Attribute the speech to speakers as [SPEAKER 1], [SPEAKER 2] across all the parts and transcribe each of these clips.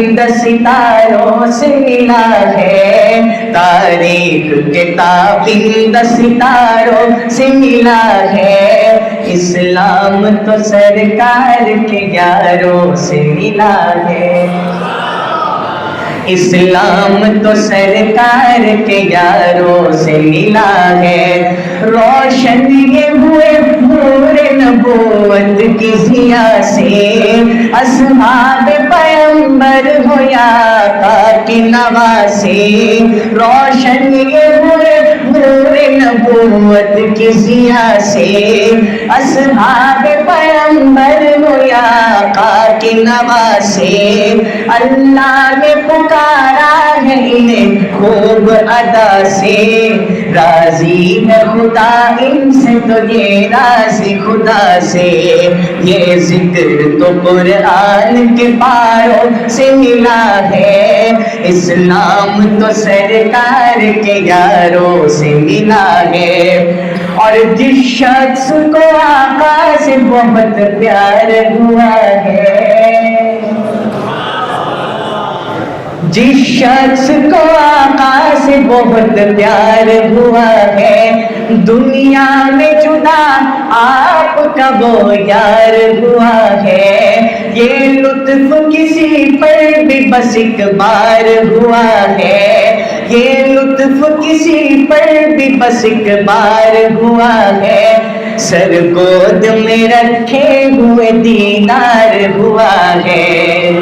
[SPEAKER 1] تابندہ ستاروں سے ملا ہے، تاریخ کے تابندہ ستاروں سے ملا ہے، اسلام تو سرکار کے یاروں سے ملا ہے، اسلام تو سرکار کے یاروں سے ملا ہے، روشن یہ ہوئے نور نبوت کی ضیا سے، اصحاب پیغمبر ہو یا آقا کی نواسے، روشن یہ ہوئے نور نبوت کی ضیا سے، اصحاب پیغمبر ہو یا آقا کی نواسے، اللہ نے پکارا ہے انہیں خوب ادا سے، راضی ہے خدا ان سے تو یہ راضی خدا سے، یہ ذکر تو قرآن کے پاروں سے ملا ہے، اسلام تو سرکار کے یاروں سے ملا ہے، اور جس شخص کو آقا سے بہت پیار ہوا ہے، جس شخص کو آقا سے بہت پیار ہوا ہے، دنیا میں جدا آپ کا وہ یار ہوا ہے، یہ لطف کسی پر بھی بس ایک بار ہوا ہے، یہ لطف کسی پر بھی بس ایک بار ہوا ہے، سر گود میں رکھے ہوئے دیدار ہوا ہے،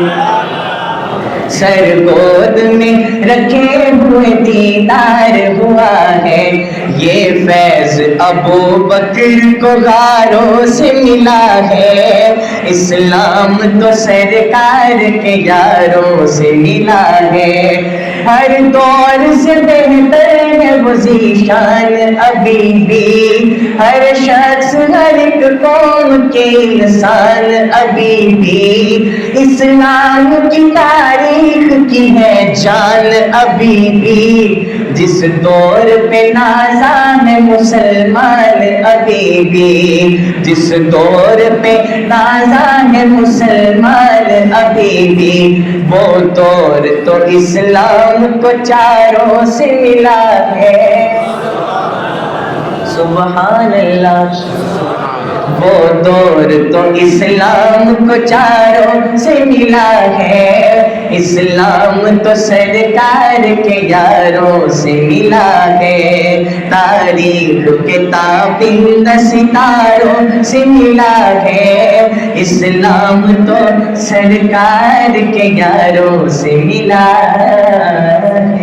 [SPEAKER 1] سر گود میں رکھے ہوئے دیدار ہوا ہے، یہ فیض ابو بکر کو غاروں سے ملا ہے، اسلام تو سرکار کے یاروں سے ملا ہے، ہر دور سے بہتر ہے وہ ذیشان ابھی بھی، ہر شخص ہر ایک قوم کے انسان ابھی بھی، اسلام کی تاریخ کی ہے جان ابھی بھی، جس دور پہ نازا ہے مسلمان ابھی بھی، جس دور پہ نازا ہے مسلمان ابھی بھی، وہ دور تو اسلام کو چاروں سے ملا ہے، سبحان اللہ، وہ دور تو اسلام کو چاروں سے ملا ہے، اسلام تو سرکار کے یاروں سے ملا ہے، تاریخ کے تابندہ ستاروں سے ملا ہے، اسلام تو سرکار کے یاروں سے ملا ہے۔